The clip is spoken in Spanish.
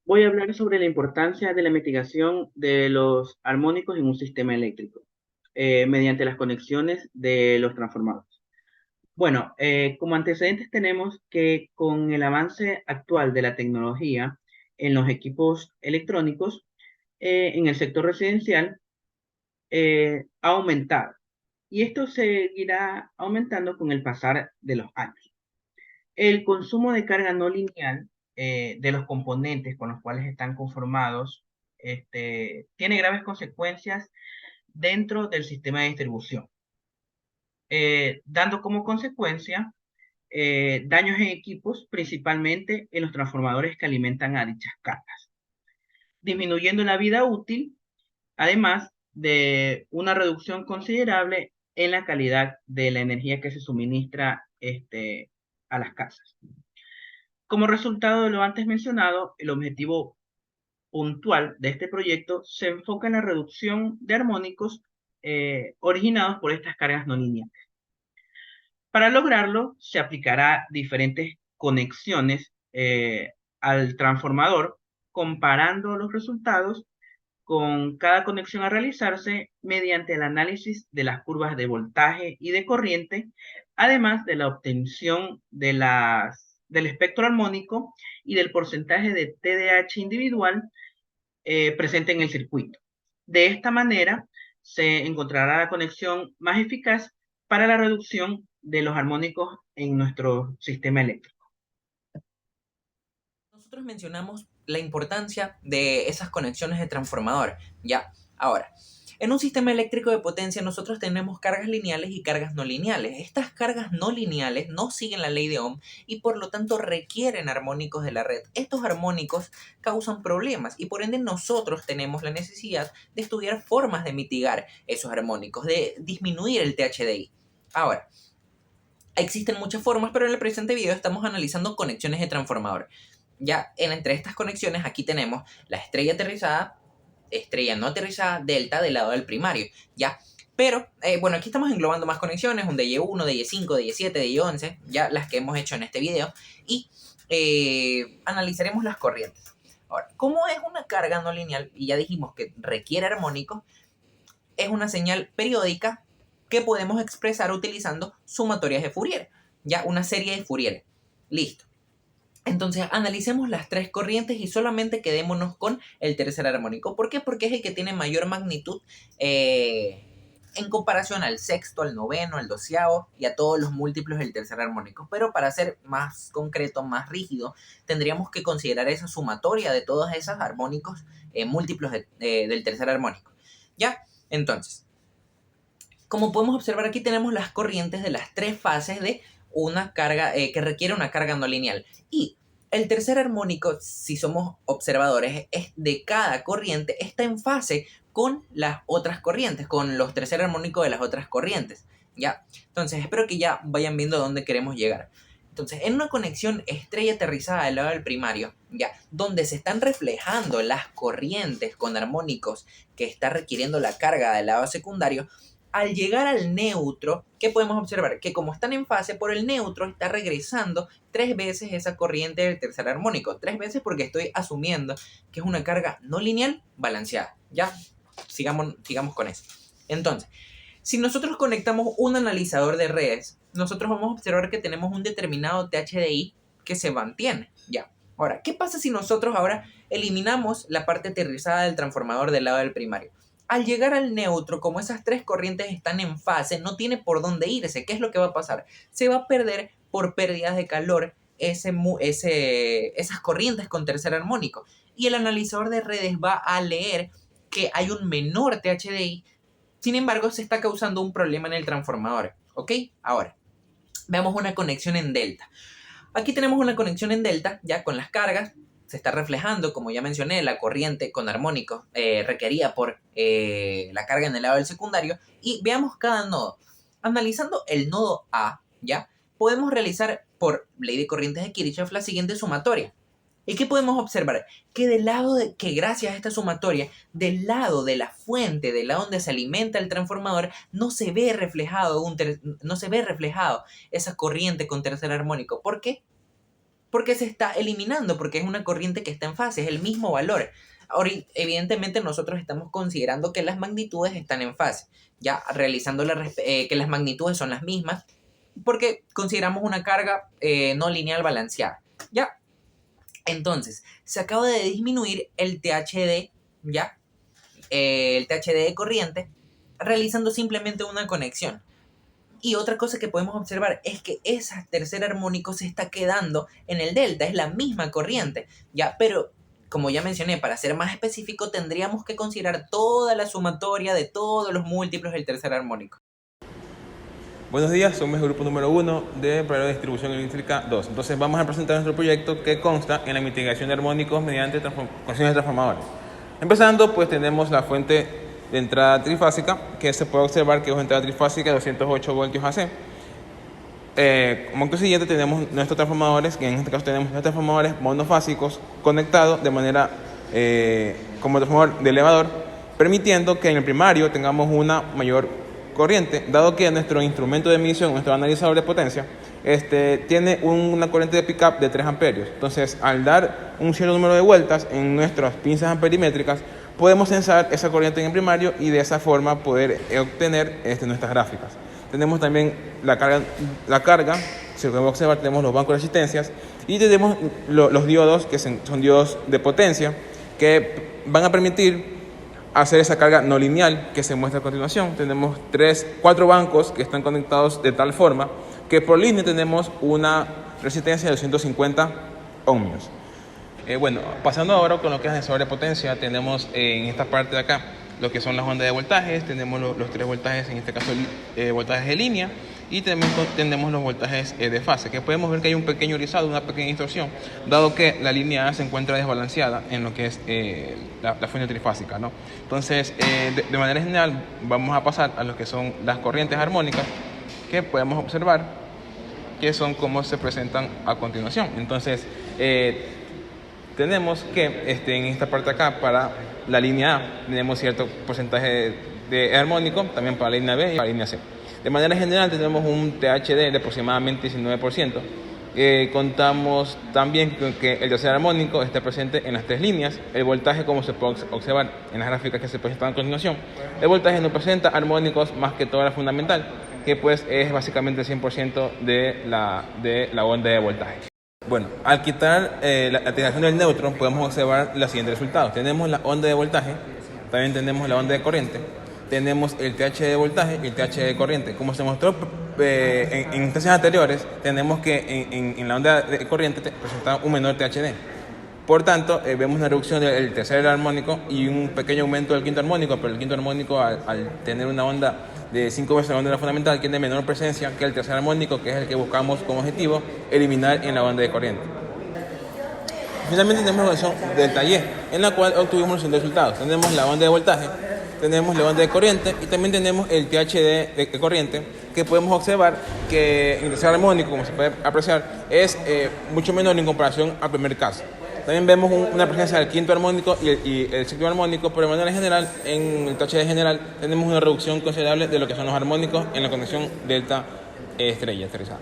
Voy a hablar sobre la importancia de la mitigación de los armónicos en un sistema eléctrico mediante las conexiones de los transformadores. Bueno, como antecedentes tenemos que con el avance actual de la tecnología en los equipos electrónicos, en el sector residencial, ha aumentado. Y esto seguirá aumentando con el pasar de los años. El consumo de carga no lineal de los componentes con los cuales están conformados tiene graves consecuencias dentro del sistema de distribución, dando como consecuencia daños en equipos, principalmente en los transformadores que alimentan a dichas cargas, disminuyendo la vida útil, además de una reducción considerable en la calidad de la energía que se suministra a las casas. Como resultado de lo antes mencionado, el objetivo puntual de este proyecto se enfoca en la reducción de armónicos originados por estas cargas no lineales. Para lograrlo, se aplicará diferentes conexiones al transformador, comparando los resultados con cada conexión a realizarse mediante el análisis de las curvas de voltaje y de corriente, además de la obtención del espectro armónico y del porcentaje de TDH individual presente en el circuito. De esta manera, se encontrará la conexión más eficaz para la reducción de los armónicos en nuestro sistema eléctrico. Nosotros mencionamos la importancia de esas conexiones de transformador. Ya, ahora, en un sistema eléctrico de potencia nosotros tenemos cargas lineales y cargas no lineales. Estas cargas no lineales no siguen la ley de Ohm y por lo tanto requieren armónicos de la red. Estos armónicos causan problemas y por ende nosotros tenemos la necesidad de estudiar formas de mitigar esos armónicos, de disminuir el THDI. Ahora, existen muchas formas, pero en el presente video estamos analizando conexiones de transformador. Ya entre estas conexiones aquí tenemos la estrella aterrizada, estrella no aterrizada, delta del lado del primario, ¿ya? Pero, bueno, aquí estamos englobando más conexiones, un DY1, DY5, DY7, DY11, ya las que hemos hecho en este video, y analizaremos las corrientes. Ahora, ¿cómo es una carga no lineal? Y ya dijimos que requiere armónicos, es una señal periódica que podemos expresar utilizando sumatorias de Fourier, ya una serie de Fourier. Listo. Entonces analicemos las tres corrientes y solamente quedémonos con el tercer armónico. ¿Por qué? Porque es el que tiene mayor magnitud en comparación al sexto, al noveno, al doceavo y a todos los múltiplos del tercer armónico. Pero para ser más concreto, más rígido, tendríamos que considerar esa sumatoria de todos esos armónicos múltiplos del tercer armónico. ¿Ya? Entonces, como podemos observar aquí tenemos las corrientes de las tres fases de una carga que requiere una carga no lineal. Y el tercer armónico, si somos observadores, es de cada corriente está en fase con las otras corrientes, con los tercer armónicos de las otras corrientes. ¿Ya? Entonces espero que ya vayan viendo a dónde queremos llegar. Entonces, en una conexión estrella aterrizada del lado del primario, ya, donde se están reflejando las corrientes con armónicos que está requiriendo la carga del lado secundario, al llegar al neutro, ¿qué podemos observar? Que como están en fase, por el neutro está regresando tres veces esa corriente del tercer armónico. Tres veces porque estoy asumiendo que es una carga no lineal balanceada. Ya, sigamos con eso. Entonces, si nosotros conectamos un analizador de redes, nosotros vamos a observar que tenemos un determinado THDI que se mantiene. Ya. Ahora, ¿qué pasa si nosotros ahora eliminamos la parte aterrizada del transformador del lado del primario? Al llegar al neutro, como esas tres corrientes están en fase, no tiene por dónde irse. ¿Qué es lo que va a pasar? Se va a perder por pérdidas de calor esas corrientes con tercer armónico. Y el analizador de redes va a leer que hay un menor THDI, sin embargo, se está causando un problema en el transformador. ¿Ok? Ahora, veamos una conexión en delta. Aquí tenemos una conexión en delta, ya con las cargas, se está reflejando, como ya mencioné, la corriente con armónicos requerida por la carga en el lado del secundario. Y veamos cada nodo. Analizando el nodo A, ya, podemos realizar por ley de corrientes de Kirchhoff la siguiente sumatoria. ¿Y qué podemos observar? Que que gracias a esta sumatoria, del lado de la fuente, del lado donde se alimenta el transformador, no se ve reflejado esa corriente con tercer armónico. ¿Por qué? porque se está eliminando, porque es una corriente que está en fase, es el mismo valor. Ahora, evidentemente nosotros estamos considerando que las magnitudes están en fase, ya realizando que las magnitudes son las mismas, porque consideramos una carga no lineal balanceada, ¿ya? Entonces, se acaba de disminuir el THD, ¿ya? El THD de corriente, realizando simplemente una conexión. Y otra cosa que podemos observar es que ese tercer armónico se está quedando en el delta, es la misma corriente, ¿ya? Pero, como ya mencioné, para ser más específico, tendríamos que considerar toda la sumatoria de todos los múltiplos del tercer armónico. Buenos días, somos el grupo número 1 de Programa de Distribución Eléctrica 2. Entonces vamos a presentar nuestro proyecto que consta en la mitigación de armónicos mediante conexiones de transformadores. Empezando, pues tenemos la fuente de entrada trifásica, que se puede observar que es una entrada trifásica de 208 voltios AC. Como acto siguiente tenemos nuestros transformadores, que en este caso tenemos nuestros transformadores monofásicos conectados de manera como transformador de elevador, permitiendo que en el primario tengamos una mayor corriente, dado que nuestro instrumento de medición, nuestro analizador de potencia, tiene una corriente de pickup de 3 amperios. Entonces, al dar un cierto número de vueltas en nuestras pinzas amperimétricas, podemos censar esa corriente en el primario y de esa forma poder obtener nuestras gráficas. Tenemos también la carga, si podemos observar, tenemos los bancos de resistencias y tenemos los diodos, que son diodos de potencia, que van a permitir hacer esa carga no lineal que se muestra a continuación. Tenemos 4 bancos que están conectados de tal forma que por línea tenemos una resistencia de 250 ohmios. Bueno, pasando ahora con lo que es el sensor de potencia, tenemos en esta parte de acá lo que son las ondas de voltajes, tenemos los 3 voltajes, en este caso voltajes de línea, y tenemos los voltajes de fase, que podemos ver que hay un pequeño rizado, una pequeña distorsión, dado que la línea A se encuentra desbalanceada en lo que es la fuente trifásica, ¿no? Entonces, de manera general, vamos a pasar a lo que son las corrientes armónicas, que podemos observar que son como se presentan a continuación. Entonces, tenemos que en esta parte acá, para la línea A, tenemos cierto porcentaje de armónico, también para la línea B y para la línea C. De manera general tenemos un THD de aproximadamente 19%. Contamos también con que el tercer armónico está presente en las 3 líneas. El voltaje, como se puede observar en las gráficas que se presentan a continuación, el voltaje no presenta armónicos más que toda la fundamental, que pues es básicamente el 100% de la onda de voltaje. Bueno, al quitar la alteración del neutro podemos observar los siguientes resultados. Tenemos la onda de voltaje, también tenemos la onda de corriente, tenemos el TH de voltaje y el TH de corriente. Como se mostró en instancias anteriores, tenemos que en la onda de corriente presenta un menor THD. Por tanto, vemos una reducción del tercer armónico y un pequeño aumento del quinto armónico, pero el quinto armónico, al tener una onda de 5 veces la onda de la fundamental, tiene menor presencia que el tercer armónico, que es el que buscamos como objetivo eliminar en la onda de corriente. Finalmente tenemos la relación delta Y, en la cual obtuvimos los siguientes resultados. Tenemos la onda de voltaje, tenemos la onda de corriente y también tenemos el THD de corriente, que podemos observar que el tercer armónico, como se puede apreciar, es mucho menor en comparación al primer caso. También vemos una presencia del quinto armónico y el séptimo armónico, pero de manera general, en el THD general, tenemos una reducción considerable de lo que son los armónicos en la conexión delta estrella aterrizada.